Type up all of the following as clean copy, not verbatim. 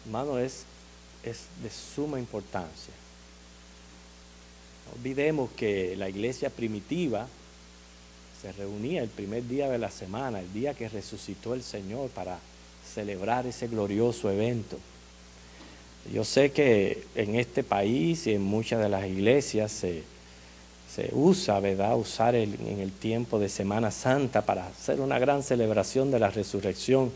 hermano, es de suma importancia. No olvidemos que la iglesia primitiva se reunía el primer día de la semana, el día que resucitó el Señor, para celebrar ese glorioso evento. Yo sé que en este país y en muchas de las iglesias se usa, ¿verdad?, en el tiempo de Semana Santa para hacer una gran celebración de la resurrección.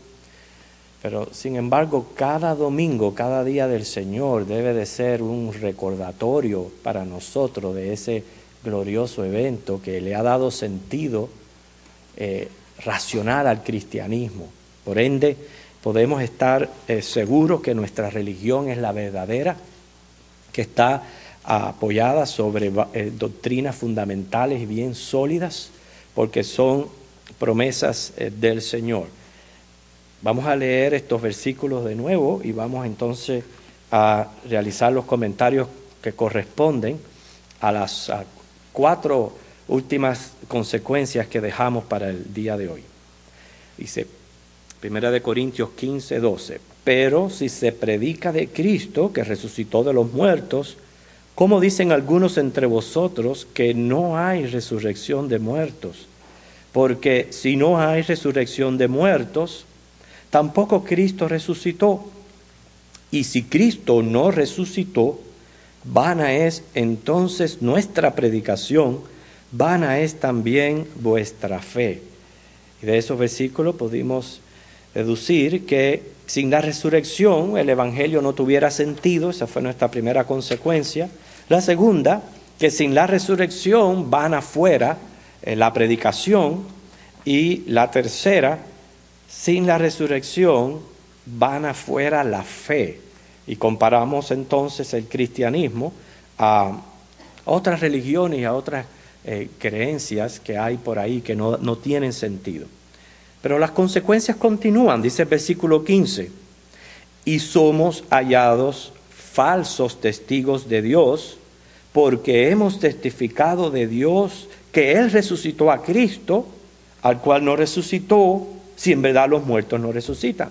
Pero sin embargo, cada domingo, cada día del Señor debe de ser un recordatorio para nosotros de ese glorioso evento que le ha dado sentido racional al cristianismo. Por ende, podemos estar seguros que nuestra religión es la verdadera, que está apoyada sobre doctrinas fundamentales y bien sólidas, porque son promesas del Señor. Vamos a leer estos versículos de nuevo y vamos entonces a realizar los comentarios que corresponden a las 4 últimas consecuencias que dejamos para el día de hoy. Dice 1 Corintios 15, 12. Pero si se predica de Cristo, que resucitó de los muertos, ¿cómo dicen algunos entre vosotros que no hay resurrección de muertos? Porque si no hay resurrección de muertos, tampoco Cristo resucitó. Y si Cristo no resucitó, vana es entonces nuestra predicación, vana es también vuestra fe. Y de esos versículos pudimos deducir que sin la resurrección el evangelio no tuviera sentido. Esa fue nuestra primera consecuencia. La segunda, que sin la resurrección vana fuera la predicación. Y la tercera, sin la resurrección vana fuera la fe. Y comparamos entonces el cristianismo a otras religiones y a otras creencias que hay por ahí que no tienen sentido. Pero las consecuencias continúan, dice el versículo 15. Y somos hallados falsos testigos de Dios, porque hemos testificado de Dios que Él resucitó a Cristo, al cual no resucitó, si en verdad los muertos no resucitan.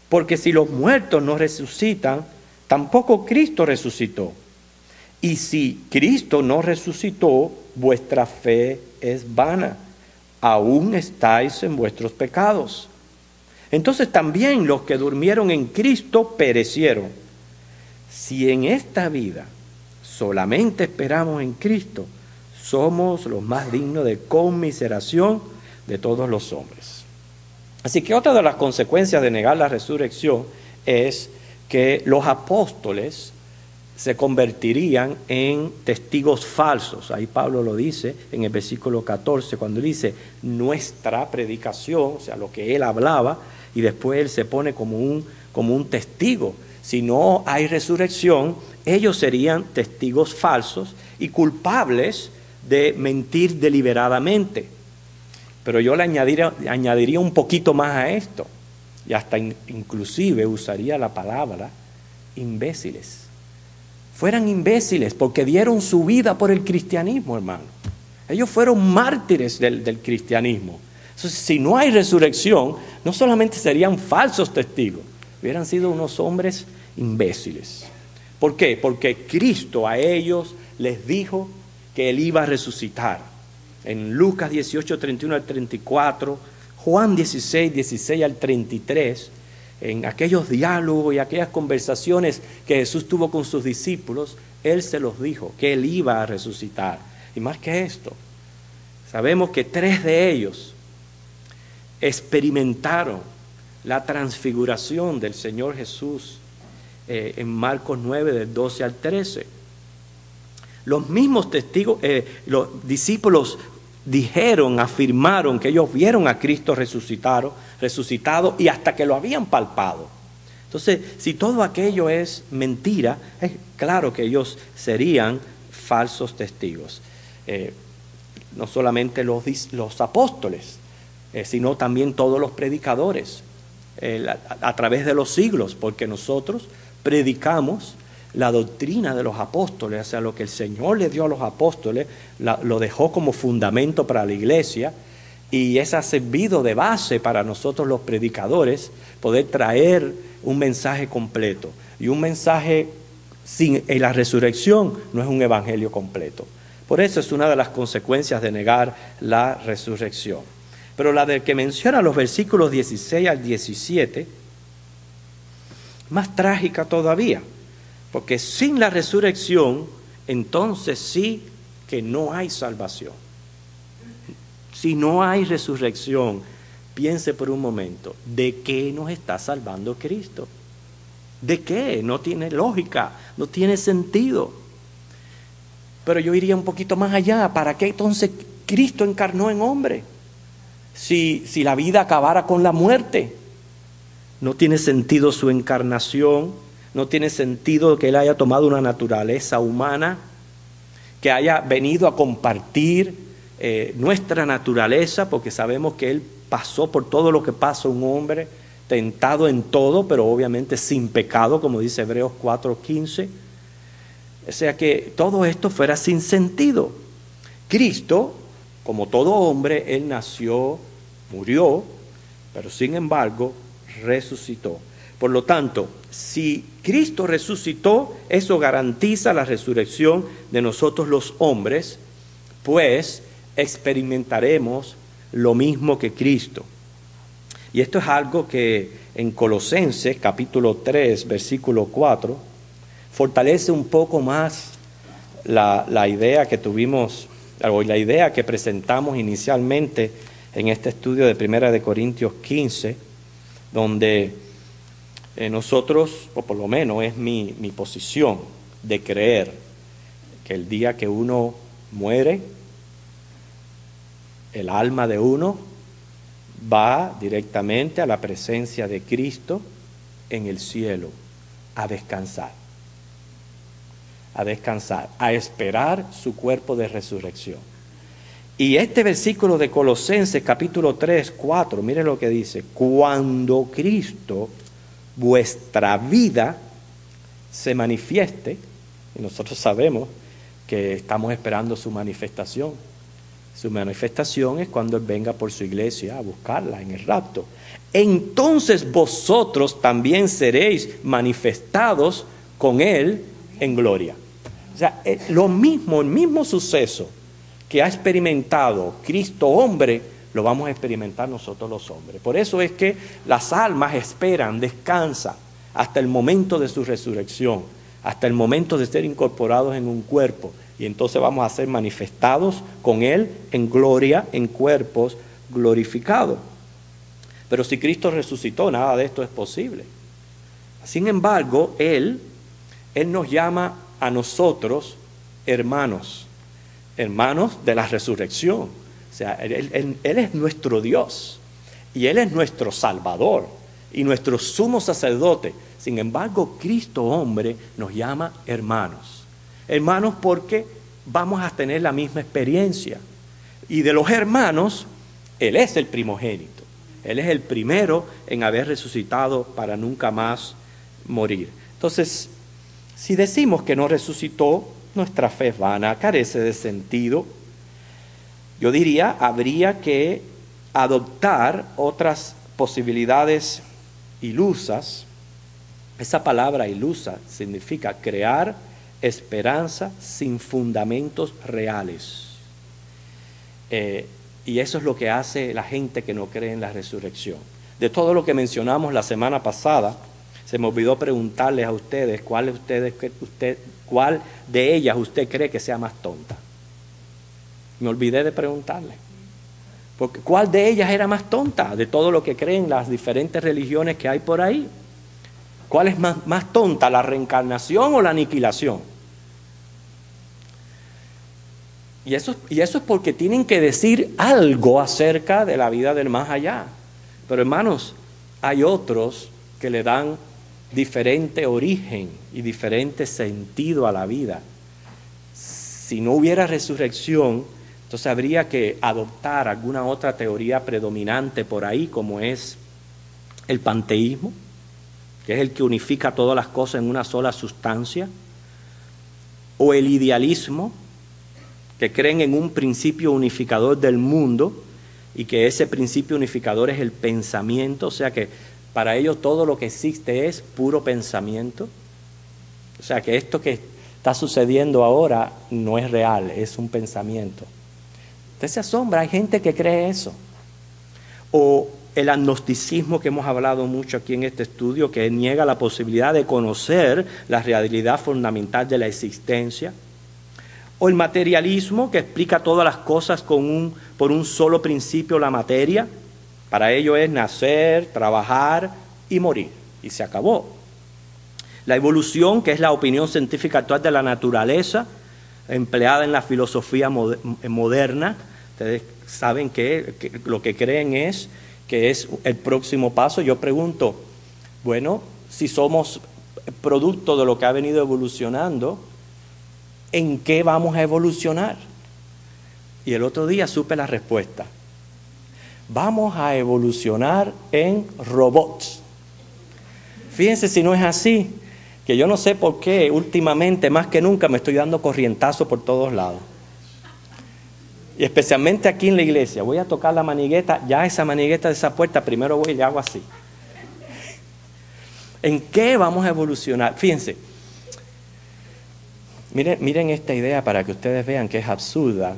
Porque si los muertos no resucitan, tampoco Cristo resucitó. Y si Cristo no resucitó, vuestra fe es vana. Aún estáis en vuestros pecados. Entonces también los que durmieron en Cristo perecieron. Si en esta vida solamente esperamos en Cristo, somos los más dignos de conmiseración de todos los hombres. Así que otra de las consecuencias de negar la resurrección es que los apóstoles se convertirían en testigos falsos. Ahí Pablo lo dice en el versículo 14, cuando dice nuestra predicación, o sea, lo que él hablaba, y después él se pone como un testigo. Si no hay resurrección, ellos serían testigos falsos y culpables de mentir deliberadamente. Pero yo le añadiría un poquito más a esto, y hasta inclusive usaría la palabra imbéciles. Fueran imbéciles porque dieron su vida por el cristianismo, hermano. Ellos fueron mártires del cristianismo. Entonces, si no hay resurrección, no solamente serían falsos testigos, hubieran sido unos hombres imbéciles. ¿Por qué? Porque Cristo a ellos les dijo que Él iba a resucitar. En Lucas 18, 31 al 34, Juan 16, 16 al 33, en aquellos diálogos y aquellas conversaciones que Jesús tuvo con sus discípulos, Él se los dijo, que Él iba a resucitar. Y más que esto, sabemos que 3 de ellos experimentaron la transfiguración del Señor Jesús en Marcos 9, del 12 al 13. Los mismos testigos, los discípulos afirmaron que ellos vieron a Cristo resucitado y hasta que lo habían palpado. Entonces, si todo aquello es mentira, es claro que ellos serían falsos testigos. No solamente los apóstoles, sino también todos los predicadores a través de los siglos, porque nosotros predicamos la doctrina de los apóstoles, o sea, lo que el Señor le dio a los apóstoles, lo dejó como fundamento para la iglesia, Y eso ha servido de base para nosotros los predicadores, poder traer un mensaje completo. Y un mensaje sin la resurrección no es un evangelio completo. Por eso es una de las consecuencias de negar la resurrección. Pero la del que menciona los versículos 16 al 17, más trágica todavía, porque sin la resurrección, entonces sí que no hay salvación. Si no hay resurrección, piense por un momento, ¿de qué nos está salvando Cristo? ¿De qué? No tiene lógica, no tiene sentido. Pero yo iría un poquito más allá. ¿Para qué entonces Cristo encarnó en hombre? Si la vida acabara con la muerte. No tiene sentido su encarnación, no tiene sentido que Él haya tomado una naturaleza humana, que haya venido a compartir nuestra naturaleza, porque sabemos que Él pasó por todo lo que pasa un hombre, tentado en todo, pero obviamente sin pecado, como dice Hebreos 4:15. O sea que todo esto fuera sin sentido. Cristo, como todo hombre, Él nació, murió, pero sin embargo resucitó. Por lo tanto, si Cristo resucitó, eso garantiza la resurrección de nosotros los hombres, pues experimentaremos lo mismo que Cristo. Y esto es algo que en Colosenses capítulo 3, versículo 4, fortalece un poco más la idea que tuvimos, o la idea que presentamos inicialmente en este estudio de 1 Corintios 15, donde nosotros, o por lo menos es mi posición, de creer que el día que uno muere, el alma de uno va directamente a la presencia de Cristo en el cielo, a descansar, a esperar su cuerpo de resurrección. Y este versículo de Colosenses capítulo 3, 4, mire lo que dice: cuando Cristo, vuestra vida, se manifieste, y nosotros sabemos que estamos esperando su manifestación. Su manifestación es cuando Él venga por su iglesia a buscarla en el rapto. Entonces vosotros también seréis manifestados con Él en gloria. O sea, el mismo suceso que ha experimentado Cristo hombre, lo vamos a experimentar nosotros los hombres. Por eso es que las almas esperan, descansan hasta el momento de su resurrección, hasta el momento de ser incorporados en un cuerpo. Y entonces vamos a ser manifestados con Él en gloria, en cuerpos glorificados. Pero si Cristo resucitó, nada de esto es posible. Sin embargo, Él nos llama a nosotros hermanos de la resurrección. O sea, Él es nuestro Dios y Él es nuestro Salvador y nuestro sumo sacerdote. Sin embargo, Cristo hombre nos llama hermanos. Hermanos porque vamos a tener la misma experiencia. Y de los hermanos, Él es el primogénito. Él es el primero en haber resucitado para nunca más morir. Entonces, si decimos que no resucitó, nuestra fe es vana, carece de sentido. Yo diría, habría que adoptar otras posibilidades ilusas. Esa palabra ilusa significa crear esperanza sin fundamentos reales. Y eso es lo que hace la gente que no cree en la resurrección. De todo lo que mencionamos la semana pasada, se me olvidó preguntarles a ustedes cuál de ellas usted cree que sea más tonta. Me olvidé de preguntarle. Porque ¿cuál de ellas era más tonta de todo lo que creen las diferentes religiones que hay por ahí? ¿Cuál es más tonta, la reencarnación o la aniquilación? Y eso es porque tienen que decir algo acerca de la vida del más allá. Pero hermanos, hay otros que le dan diferente origen y diferente sentido a la vida. Si no hubiera resurrección, entonces habría que adoptar alguna otra teoría predominante por ahí, como es el panteísmo, que es el que unifica todas las cosas en una sola sustancia, o el idealismo, que creen en un principio unificador del mundo, y que ese principio unificador es el pensamiento, o sea que para ellos todo lo que existe es puro pensamiento. O sea que esto que está sucediendo ahora no es real, es un pensamiento. Usted se asombra, hay gente que cree eso. O el agnosticismo que hemos hablado mucho aquí en este estudio, que niega la posibilidad de conocer la realidad fundamental de la existencia. O el materialismo, que explica todas las cosas por un solo principio, la materia. Para ello es nacer, trabajar y morir, y se acabó. La evolución, que es la opinión científica actual de la naturaleza, empleada en la filosofía moderna. Ustedes saben que lo que creen es que es el próximo paso. Yo pregunto, bueno, si somos producto de lo que ha venido evolucionando, ¿en qué vamos a evolucionar? Y el otro día supe la respuesta. Vamos a evolucionar en robots. Fíjense si no es así, que yo no sé por qué últimamente más que nunca me estoy dando corrientazo por todos lados. Y especialmente aquí en la iglesia. Voy a tocar la manigueta, ya esa manigueta de esa puerta, primero voy y le hago así. ¿En qué vamos a evolucionar? Fíjense. Miren esta idea para que ustedes vean que es absurda.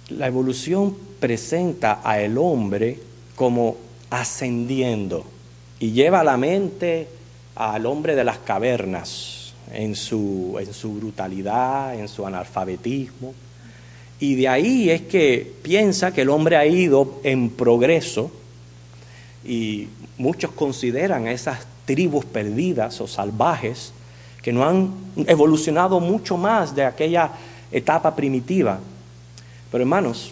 La evolución presenta al hombre como ascendiendo y lleva a la mente al hombre de las cavernas en su brutalidad, en su analfabetismo. Y de ahí es que piensa que el hombre ha ido en progreso, y muchos consideran a esas tribus perdidas o salvajes que no han evolucionado mucho más de aquella etapa primitiva. Pero hermanos,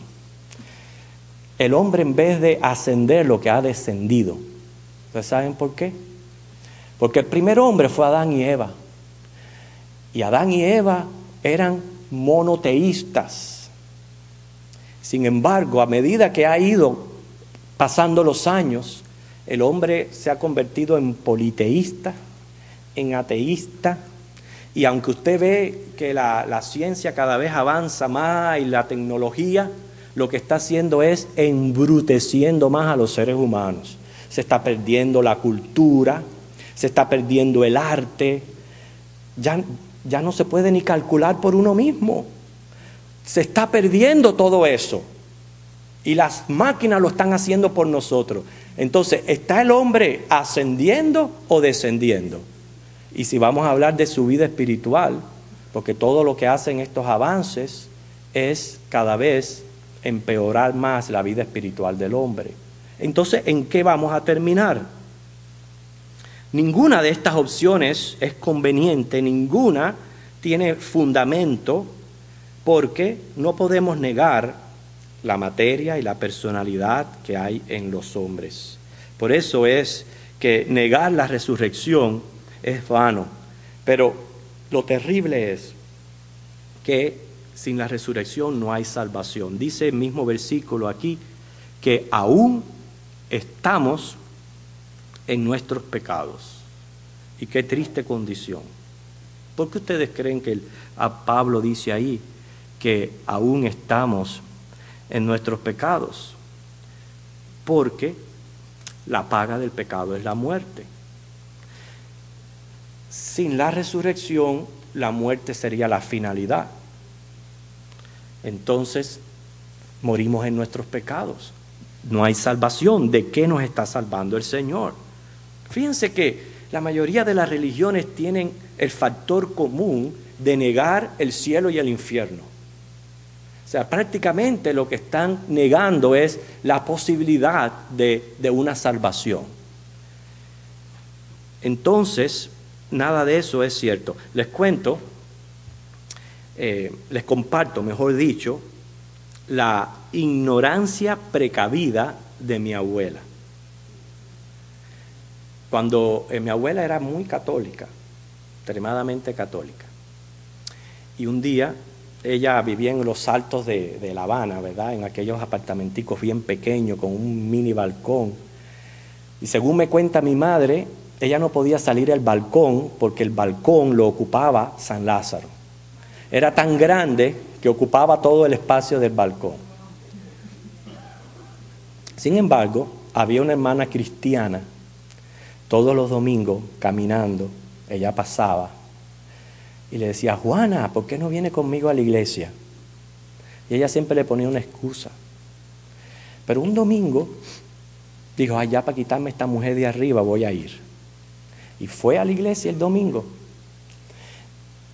el hombre en vez de ascender lo que ha descendido. ¿Ustedes saben por qué? Porque el primer hombre fue Adán y Eva. Y Adán y Eva eran monoteístas. Sin embargo, a medida que ha ido pasando los años, el hombre se ha convertido en politeísta, en ateísta, y aunque usted ve que la ciencia cada vez avanza más y la tecnología, lo que está haciendo es embruteciendo más a los seres humanos. Se está perdiendo la cultura, se está perdiendo el arte, ya no se puede ni calcular por uno mismo. Se está perdiendo todo eso. Y las máquinas lo están haciendo por nosotros. Entonces, ¿está el hombre ascendiendo o descendiendo? Y si vamos a hablar de su vida espiritual, porque todo lo que hacen estos avances es cada vez empeorar más la vida espiritual del hombre. Entonces, ¿en qué vamos a terminar? Ninguna de estas opciones es conveniente, ninguna tiene fundamento, porque no podemos negar la materia y la personalidad que hay en los hombres. Por eso es que negar la resurrección es vano. Pero lo terrible es que sin la resurrección no hay salvación. Dice el mismo versículo aquí que aún estamos en nuestros pecados. Y qué triste condición. ¿Por qué ustedes creen que a Pablo dice ahí que aún estamos en nuestros pecados? Porque la paga del pecado es la muerte. Sin la resurrección, la muerte sería la finalidad. Entonces, morimos en nuestros pecados. No hay salvación. ¿De qué nos está salvando el Señor? Fíjense que la mayoría de las religiones tienen el factor común de negar el cielo y el infierno. O sea, prácticamente lo que están negando es la posibilidad de una salvación. Entonces, nada de eso es cierto. Les cuento, les comparto, mejor dicho, la ignorancia precavida de mi abuela. Cuando mi abuela era muy católica, extremadamente católica, y un día ella vivía en los altos de La Habana, ¿verdad? En aquellos apartamenticos bien pequeños con un mini balcón. Y según me cuenta mi madre, ella no podía salir al balcón porque el balcón lo ocupaba San Lázaro. Era tan grande que ocupaba todo el espacio del balcón. Sin embargo, había una hermana cristiana, todos los domingos caminando, ella pasaba y le decía: Juana, ¿por qué no viene conmigo a la iglesia? Y ella siempre le ponía una excusa. Pero un domingo dijo: ay, ya para quitarme esta mujer de arriba voy a ir. Y fue a la iglesia el domingo.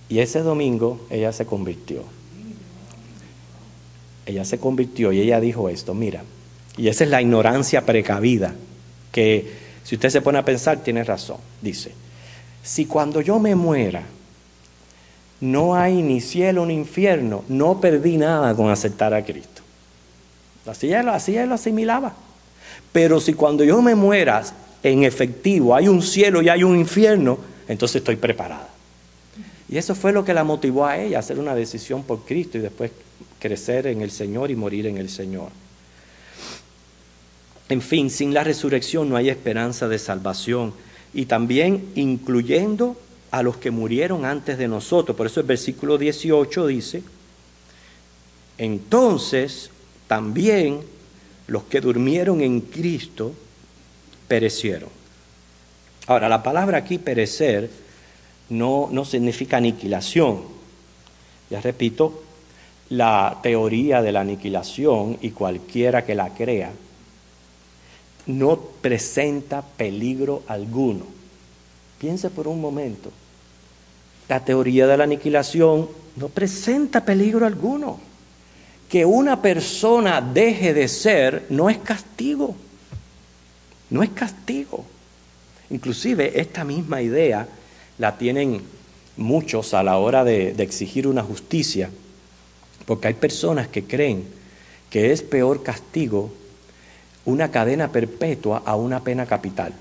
Y ese domingo ella se convirtió. Ella se convirtió y ella dijo esto: mira, y esa es la ignorancia precavida, que si usted se pone a pensar tiene razón. Dice: si cuando yo me muera no hay ni cielo ni infierno, no perdí nada con aceptar a Cristo. Así ella lo asimilaba. Pero si cuando yo me muera, en efectivo, hay un cielo y hay un infierno, entonces estoy preparada. Y eso fue lo que la motivó a ella a hacer una decisión por Cristo y después crecer en el Señor y morir en el Señor. En fin, sin la resurrección no hay esperanza de salvación, y también incluyendo a los que murieron antes de nosotros. Por eso el versículo 18 dice: entonces también los que durmieron en Cristo perecieron. Ahora, la palabra aquí perecer no significa aniquilación. Ya repito, la teoría de la aniquilación, y cualquiera que la crea, no presenta peligro alguno. Piense por un momento. La teoría de la aniquilación no presenta peligro alguno. Que una persona deje de ser no es castigo. No es castigo. Inclusive esta misma idea la tienen muchos a la hora de exigir una justicia, porque hay personas que creen que es peor castigo una cadena perpetua a una pena capital.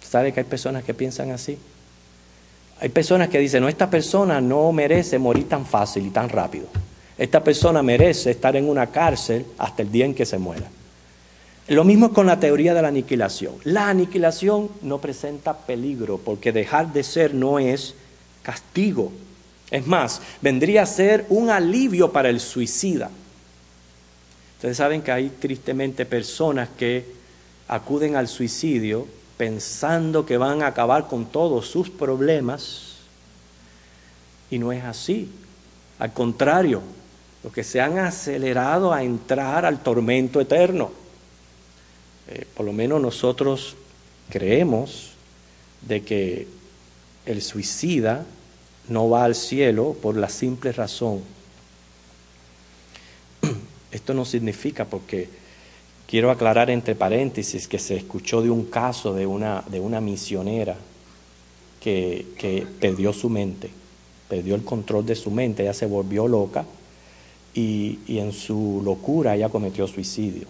¿Sabe que hay personas que piensan así? Hay personas que dicen: no, esta persona no merece morir tan fácil y tan rápido. Esta persona merece estar en una cárcel hasta el día en que se muera. Lo mismo es con la teoría de la aniquilación. La aniquilación no presenta peligro, porque dejar de ser no es castigo. Es más, vendría a ser un alivio para el suicida. Ustedes saben que hay tristemente personas que acuden al suicidio pensando que van a acabar con todos sus problemas, y no es así. Al contrario, los que se han acelerado a entrar al tormento eterno. Por lo menos nosotros creemos de que el suicida no va al cielo por la simple razón. Esto no significa, porque quiero aclarar entre paréntesis que se escuchó de un caso de una misionera que perdió su mente, perdió el control de su mente, ella se volvió loca y en su locura ella cometió suicidio.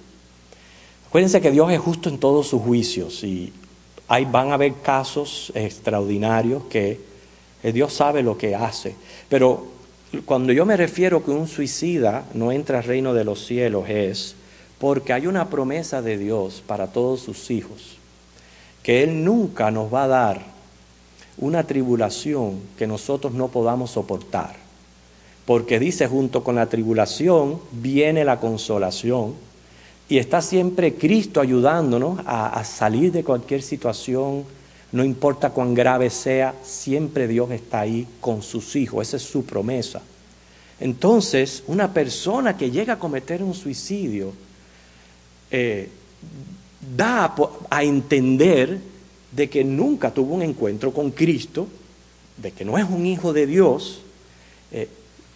Acuérdense que Dios es justo en todos sus juicios, y van a haber casos extraordinarios que Dios sabe lo que hace. Pero cuando yo me refiero que un suicida no entra al reino de los cielos, es porque hay una promesa de Dios para todos sus hijos, que Él nunca nos va a dar una tribulación que nosotros no podamos soportar. Porque dice: junto con la tribulación viene la consolación. Y está siempre Cristo ayudándonos a salir de cualquier situación, no importa cuán grave sea, siempre Dios está ahí con sus hijos, esa es su promesa. Entonces, una persona que llega a cometer un suicidio da a entender de que nunca tuvo un encuentro con Cristo, de que no es un hijo de Dios,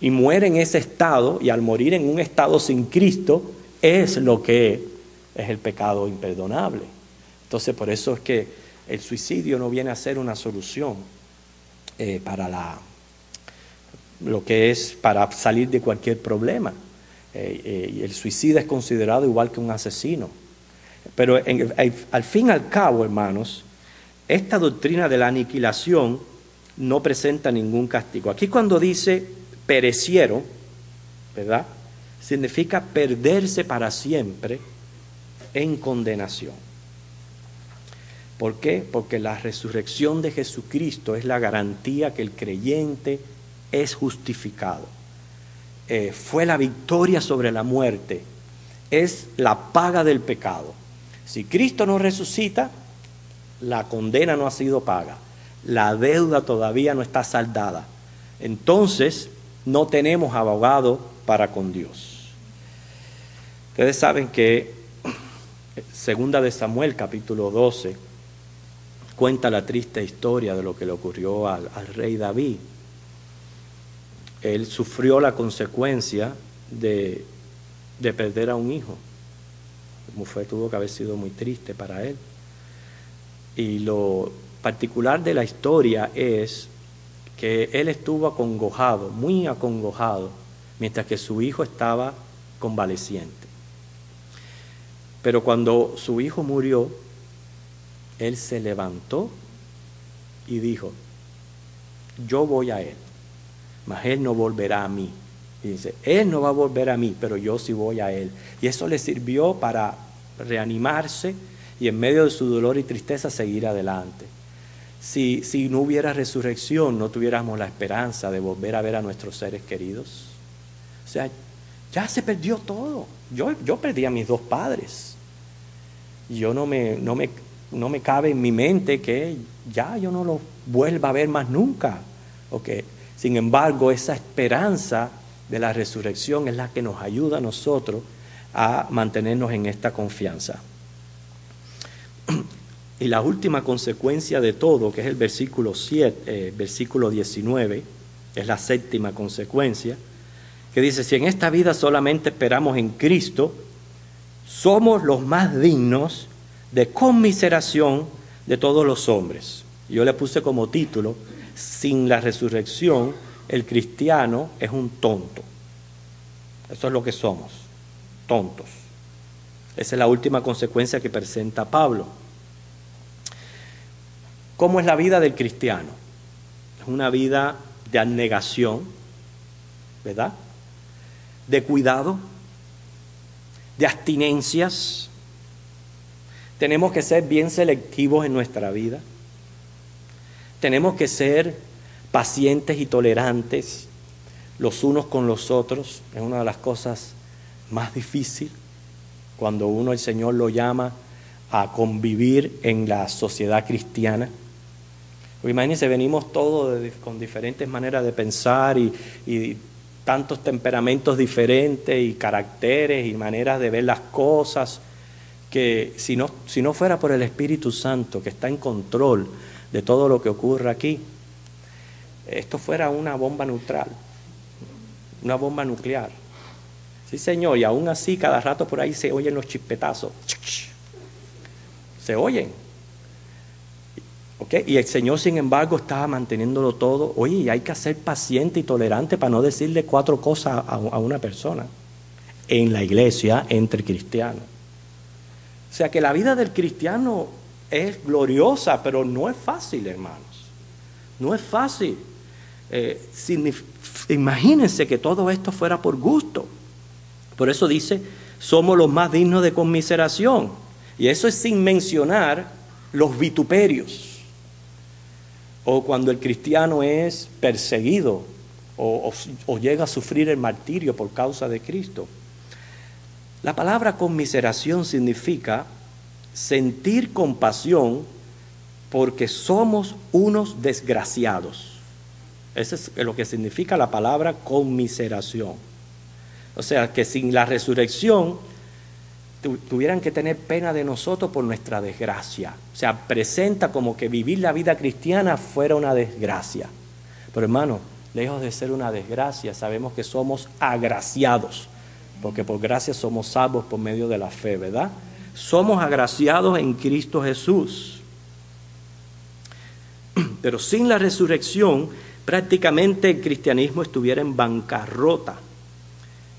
y muere en ese estado, y al morir en un estado sin Cristo, es lo que es el pecado imperdonable. Entonces, por eso es que el suicidio no viene a ser una solución para lo que es para salir de cualquier problema. El suicida es considerado igual que un asesino. Pero al fin y al cabo, hermanos, esta doctrina de la aniquilación no presenta ningún castigo. Aquí cuando dice perecieron, ¿verdad?, significa perderse para siempre en condenación. ¿Por qué? Porque la resurrección de Jesucristo es la garantía que el creyente es justificado. Fue la victoria sobre la muerte. es la paga del pecado. Si Cristo no resucita, la condena no ha sido paga. La deuda todavía no está saldada. Entonces, no tenemos abogado para con Dios. Ustedes saben que Segunda de Samuel, capítulo 12, cuenta la triste historia de lo que le ocurrió al rey David. Él sufrió la consecuencia de perder a un hijo. Tuvo que haber sido muy triste para él. Y lo particular de la historia es que él estuvo acongojado, muy acongojado, mientras que su hijo estaba convaleciente. Pero cuando su hijo murió, él se levantó y dijo: yo voy a él, mas él no volverá a mí. Y dice, él no va a volver a mí, pero yo sí voy a él. Y eso le sirvió para reanimarse y en medio de su dolor y tristeza seguir adelante. Si no hubiera resurrección, no tuviéramos la esperanza de volver a ver a nuestros seres queridos. O sea, ya se perdió todo. Yo perdí a mis dos padres. Yo no me cabe en mi mente que ya yo no los vuelva a ver más nunca. Okay. Sin embargo, esa esperanza de la resurrección es la que nos ayuda a nosotros a mantenernos en esta confianza. Y la última consecuencia de todo, que es el versículo 19, es la séptima consecuencia, que dice: si en esta vida solamente esperamos en Cristo, somos los más dignos de conmiseración de todos los hombres. Yo le puse como título: sin la resurrección, el cristiano es un tonto. Eso es lo que somos, tontos. Esa es la última consecuencia que presenta Pablo. ¿Cómo es la vida del cristiano? Es una vida de abnegación, ¿verdad? De cuidado, de abstinencias. Tenemos que ser bien selectivos en nuestra vida. Tenemos que ser pacientes y tolerantes los unos con los otros. Es una de las cosas más difíciles cuando el Señor lo llama a convivir en la sociedad cristiana. Porque imagínense, venimos todos con diferentes maneras de pensar y tantos temperamentos diferentes y caracteres y maneras de ver las cosas, que si no fuera por el Espíritu Santo que está en control de todo lo que ocurre aquí, esto fuera una bomba neutral, una bomba nuclear. Sí, Señor, y aún así cada rato por ahí se oyen los chispetazos. Se oyen. ¿Okay? Y el Señor, sin embargo, estaba manteniéndolo todo. Oye, y hay que ser paciente y tolerante para no decirle 4 cosas a una persona en la iglesia, entre cristianos. O sea que la vida del cristiano es gloriosa, pero no es fácil, hermanos. No es fácil. Imagínense que todo esto fuera por gusto. Por eso dice, somos los más dignos de conmiseración. Y eso es sin mencionar los vituperios. O cuando el cristiano es perseguido o llega a sufrir el martirio por causa de Cristo. La palabra conmiseración significa sentir compasión porque somos unos desgraciados. Eso es lo que significa la palabra conmiseración. O sea, que sin la resurrección tuvieran que tener pena de nosotros por nuestra desgracia. O sea, presenta como que vivir la vida cristiana fuera una desgracia. Pero hermano, lejos de ser una desgracia, sabemos que somos agraciados, porque por gracia somos salvos por medio de la fe, ¿verdad? Somos agraciados en Cristo Jesús. Pero sin la resurrección, prácticamente el cristianismo estuviera en bancarrota.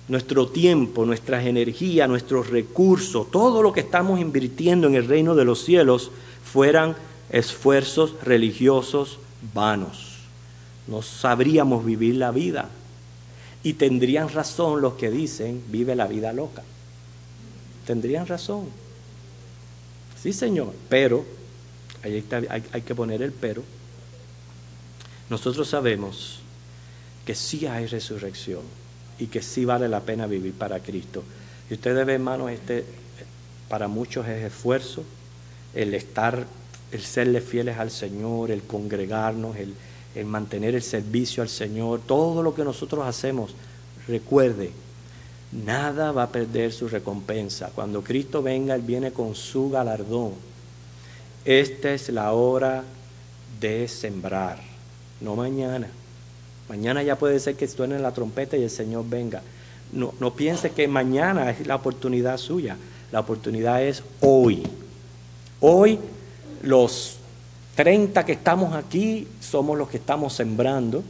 Nuestro tiempo, nuestras energías, nuestros recursos, todo lo que estamos invirtiendo en el reino de los cielos fueran esfuerzos religiosos vanos. No sabríamos vivir la vida. Y tendrían razón los que dicen, vive la vida loca. Tendrían razón. Sí, Señor, pero, ahí está, hay que poner el pero. Nosotros sabemos que sí hay resurrección y que sí vale la pena vivir para Cristo. Y ustedes ven, hermanos, para muchos es esfuerzo, el serle fieles al Señor, el congregarnos, el mantener el servicio al Señor, todo lo que nosotros hacemos, recuerde, nada va a perder su recompensa. Cuando Cristo venga, Él viene con su galardón. Esta es la hora de sembrar, no mañana. Mañana ya puede ser que suene la trompeta y el Señor venga. No piense que mañana es la oportunidad suya. La oportunidad es hoy. Hoy los 30 que estamos aquí somos los que estamos sembrando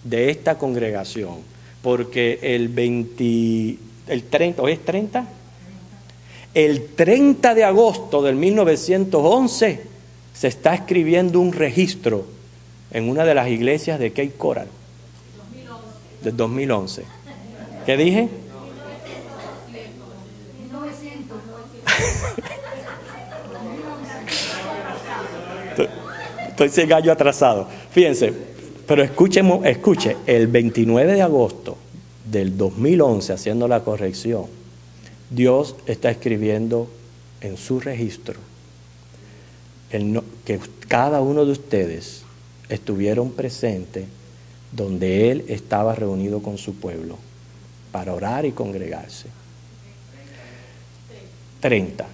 de esta congregación. Porque el 30, ¿hoy es 30? El 30 de agosto del 1911 se está escribiendo un registro en una de las iglesias de Cape Coral. 2011. Del 2011. ¿Qué dije? 1900. Estoy sin gallo atrasado. Fíjense, pero escuche, el 29 de agosto del 2011, haciendo la corrección, Dios está escribiendo en su registro que cada uno de ustedes estuvieron presentes donde Él estaba reunido con su pueblo para orar y congregarse. 30.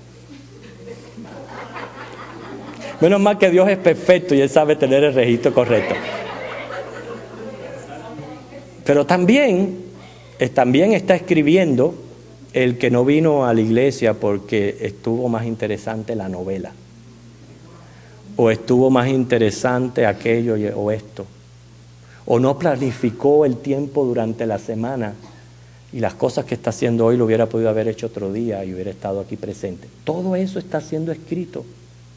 Menos mal que Dios es perfecto y Él sabe tener el registro correcto. Pero también está escribiendo el que no vino a la iglesia porque estuvo más interesante la novela, o estuvo más interesante aquello o esto, o no planificó el tiempo durante la semana y las cosas que está haciendo hoy lo hubiera podido haber hecho otro día y hubiera estado aquí presente. Todo eso está siendo escrito,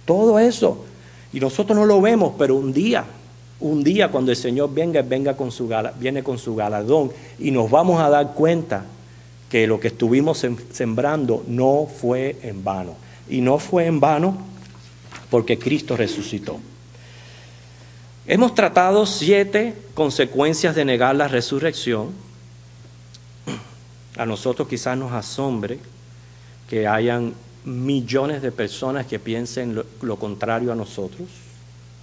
todo eso, y nosotros no lo vemos, pero un día cuando el Señor venga, viene con su galardón, y nos vamos a dar cuenta que lo que estuvimos sembrando no fue en vano. Y no fue en vano porque Cristo resucitó. Hemos tratado 7 consecuencias de negar la resurrección. A nosotros quizás nos asombre que hayan millones de personas que piensen lo contrario a nosotros,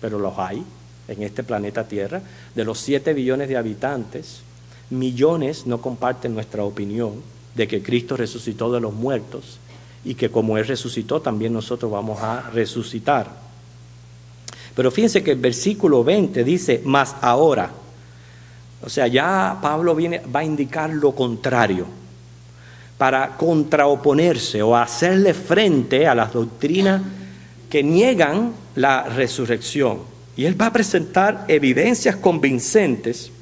pero los hay en este planeta Tierra. De los 7 billones de habitantes, millones no comparten nuestra opinión de que Cristo resucitó de los muertos y que como Él resucitó, también nosotros vamos a resucitar. Pero fíjense que el versículo 20 dice, mas ahora. O sea, ya Pablo va a indicar lo contrario, para contraoponerse o hacerle frente a las doctrinas que niegan la resurrección. Y él va a presentar evidencias convincentes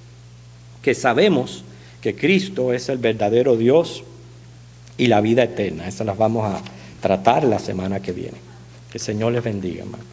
que sabemos que Cristo es el verdadero Dios y la vida eterna. Esas las vamos a tratar la semana que viene. Que el Señor les bendiga, hermano.